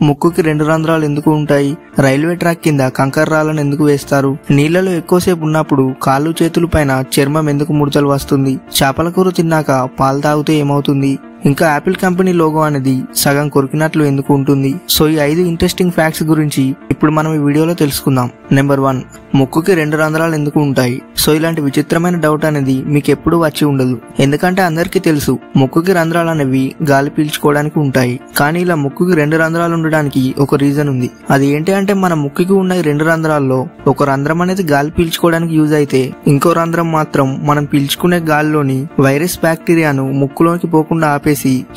ముక్కుకి 2 రంధ్రాలు ఎందుకు ఉంటాయి? రైల్వే ట్రాక్ కింద కంకర రాళ్లను ఎందుకు వేస్తారు? నీళ్లలో ఎక్కువసేపు ఉన్నప్పుడు కాళ్ళు చేతుల పైన చర్మం ఎందుకు ముడతలు వస్తుంది? చేపల కూర తిన్నాక పాలు తాగితే ఏమవుతుంది? ఇంకా యాపిల్ కంపెనీ లోగో అనేది సగం కొరికినట్లు ఎందుకు ఉంటుంది? సో ఈ 5 ఇంట్రెస్టింగ్ ఫ్యాక్ట్స్ గురించి ఇప్పుడు మనం ఈ వీడియోలో తెలుసుకుందాం. నెంబర్ 1, ముక్కుకి 2 రంధ్రాలు ఎందుకు ఉంటాయి? సో ఇలాంటి విచిత్రమైన డౌట్ అనేది మీకు ఎప్పుడూ వచ్చి ఉండదు. ఎందుకంటే అందరికీ తెలుసు ముక్కుకి రంధ్రాలు అనేవి గాలి పీల్చుకోవడానికి ఉంటాయి. కానీ ఇలా ముక్కుకి 2 రంధ్రాలు ఉండడానికి ఒక రీజన్ ఉంది. అది ఏంటి అంటే మన ముక్కుకి ఉన్న 2 రంధ్రాల్లో ఒక రంధ్రం అనేది గాలి పీల్చుకోవడానికి యూజ్ అయితే ఇంకో రంధ్రం మాత్రం మనం పీల్చుకునే గాలిలోని వైరస్ బ్యాక్టీరియాను ముక్కులోకి పోకుండా ఆపేసి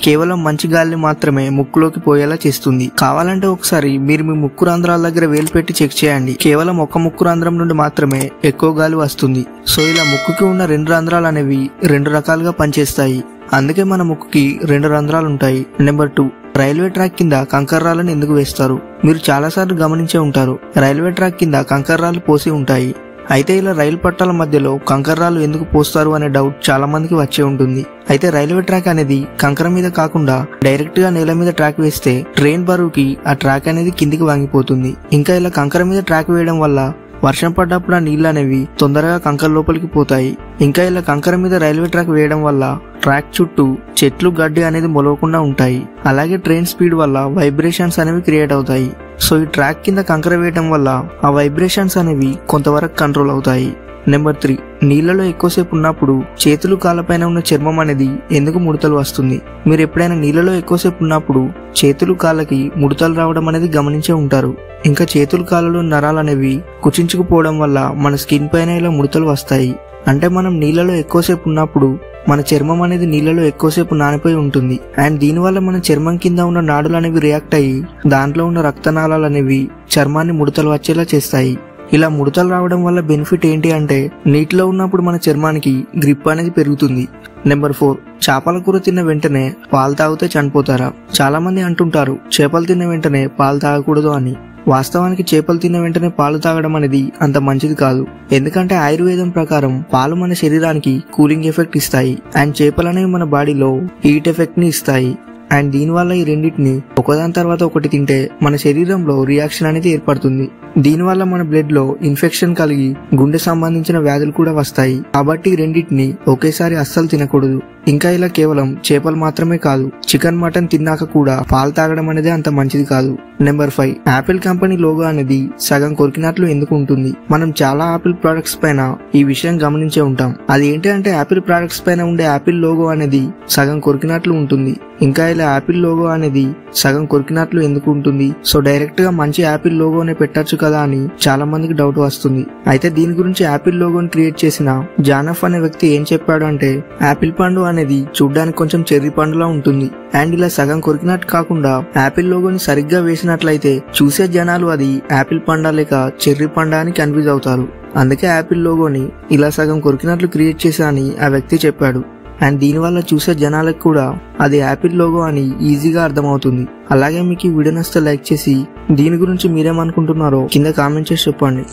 కేవలం మంచి గాలిని మాత్రమే ముక్కులోకి పోయేలా చేస్తుంది. కావాలంటే ఒకసారి మీరు మీ ముక్కు రంధ్రాల దగ్గర వేలు పెట్టి చెక్ చేయండి. కేవలం ఒక ముక్కు రంధ్రం నుండి మాత్రమే ఎక్కువ గాలి వస్తుంది. సో ఇలా ముక్కుకి ఉన్న 2 రంధ్రాలు అనేవి 2 రకాలుగా పనిచేస్తాయి. అందుకే మన ముక్కుకి 2 రంధ్రాలు ఉంటాయి. నెంబర్ 2, రైల్వే ట్రాక్ కింద కంకర రాళ్లను ఎందుకు వేస్తారు? మీరు చాలా సార్లు గమనించే ఉంటారు, రైల్వే ట్రాక్ కింద కంకర రాళ్లు పోసి ఉంటాయి. అయితే ఇలా రైలు పట్టాల మధ్యలో కంకర రాళ్లు ఎందుకు పోస్తారు అనే డౌట్ చాలా మందికి వచ్చే ఉంటుంది. అయితే రైల్వే ట్రాక్ అనేది కంకర మీద కాకుండా డైరెక్ట్ గా నేల మీద ట్రాక్ వేస్తే ట్రైన్ బరువుకి ఆ ట్రాక్ అనేది కిందికి వంగిపోతుంది. ఇంకా ఇలా కంకర మీద ట్రాక్ వేయడం వల్ల వర్షం పడ్డప్పుడు ఆ నీళ్లు అనేవి తొందరగా కంకర లోపలికి పోతాయి. ఇంకా ఇలా కంకర మీద రైల్వే ట్రాక్ వేయడం వల్ల ట్రాక్ చుట్టూ చెట్లు గడ్డి అనేది మొలవకుండా ఉంటాయి. అలాగే ట్రైన్ స్పీడ్ వల్ల వైబ్రేషన్స్ అనేవి క్రియేట్ అవుతాయి. సో ఈ ట్రాక్ కింద కంకర వేయడం వల్ల ఆ వైబ్రేషన్స్ అనేవి కొంతవరకు కంట్రోల్ అవుతాయి. నెంబర్ 3, నీళ్లలో ఎక్కువసేపు ఉన్నప్పుడు చేతులు కాళ్ళపైన ఉన్న చర్మం అనేది ఎందుకు ముడతలు వస్తుంది? మీరు ఎప్పుడైనా నీళ్లలో ఎక్కువసేపు ఉన్నప్పుడు చేతులు కాళ్ళకి ముడతలు రావడం అనేది గమనించే ఉంటారు. ఇంకా చేతులు కాళ్ళలో నరాలు అనేవి కుచించుకుపోవడం వల్ల మన స్కిన్ పైన ఇలా ముడతలు వస్తాయి. అంటే మనం నీళ్లలో ఎక్కువసేపు ఉన్నప్పుడు మన చర్మం అనేది నీళ్లలో ఎక్కువసేపు నానిపోయి ఉంటుంది. అండ్ దీనివల్ల మన చర్మం కింద ఉన్న నాడులు అనేవి రియాక్ట్ అయ్యి దాంట్లో ఉన్న రక్తనాళాలు అనేవి చర్మాన్ని ముడతలు వచ్చేలా చేస్తాయి. ఇలా ముడతలు రావడం వల్ల బెనిఫిట్ ఏంటి అంటే నీటిలో ఉన్నప్పుడు మన చర్మానికి గ్రిప్ అనేది పెరుగుతుంది. నెంబర్ 4, చేపల కూర తిన్న వెంటనే పాలు తాగితే చనిపోతారా? చాలా మంది అంటుంటారు చేపలు తిన్న వెంటనే పాలు తాగకూడదు అని. వాస్తవానికి చేపలు తిన్న వెంటనే పాలు తాగడం అనేది అంత మంచిది కాదు. ఎందుకంటే ఆయుర్వేదం ప్రకారం పాలు మన శరీరానికి కూలింగ్ ఎఫెక్ట్ ఇస్తాయి అండ్ చేపలు అనేవి మన బాడీలో హీట్ ఎఫెక్ట్ ని ఇస్తాయి. అండ్ దీనివల్ల ఈ రెండింటిని ఒకదాని తర్వాత ఒకటి తింటే మన శరీరంలో రియాక్షన్ అనేది ఏర్పడుతుంది. దీనివల్ల మన బ్లడ్ లో ఇన్ఫెక్షన్ కలిగి గుండె సంబంధించిన వ్యాధులు కూడా వస్తాయి. కాబట్టి ఈ రెండింటిని ఒకేసారి అస్సలు తినకూడదు. ఇంకా ఇలా కేవలం చేపలు మాత్రమే కాదు, చికెన్ మటన్ తిన్నాక కూడా పాలు తాగడం అనేది అంత మంచిది కాదు. నెంబర్ 5, యాపిల్ కంపెనీ లోగో అనేది సగం కొరికినట్లు ఎందుకు ఉంటుంది? మనం చాలా యాపిల్ ప్రొడక్ట్స్ పైన ఈ విషయం గమనించే ఉంటాం. అది ఏంటి అంటే యాపిల్ ప్రొడక్ట్స్ పైన ఉండే యాపిల్ లోగో అనేది సగం కొరికినట్లు ఉంటుంది. ఇంకా ఇలా యాపిల్ లోగో అనేది సగం కొరికినట్లు ఎందుకు ఉంటుంది? సో డైరెక్ట్ గా మంచి యాపిల్ లోగోనే పెట్టచ్చు కదా అని చాలా మందికి డౌట్ వస్తుంది. అయితే దీని గురించి యాపిల్ లోగోని క్రియేట్ చేసిన జానఫ్ అనే వ్యక్తి ఏం చెప్పాడు అంటే యాపిల్ పండు అనేది చూడ్డానికి కొంచెం చెర్రీ పండులా ఉంటుంది. అండ్ ఇలా సగం కొరికినట్టు కాకుండా యాపిల్ లోగోని సరిగ్గా వేసినట్లయితే చూసే జనాలు అది యాపిల్ పండా లేక చెర్రీ పండా అని కన్ఫ్యూజ్ అవుతారు. అందుకే యాపిల్ లోగోని ఇలా సగం కొరికినట్లు క్రియేట్ చేశా అని ఆ వ్యక్తి చెప్పాడు. అండ్ దీనివల్ల చూసే జనాలకు కూడా అది యాపిల్ లోగో అని ఈజీగా అర్థమవుతుంది. అలాగే మీకు ఈ వీడియో నచ్చితే లైక్ చేసి దీని గురించి మీరేమనుకుంటున్నారో కింద కామెంట్ చేసి చెప్పండి.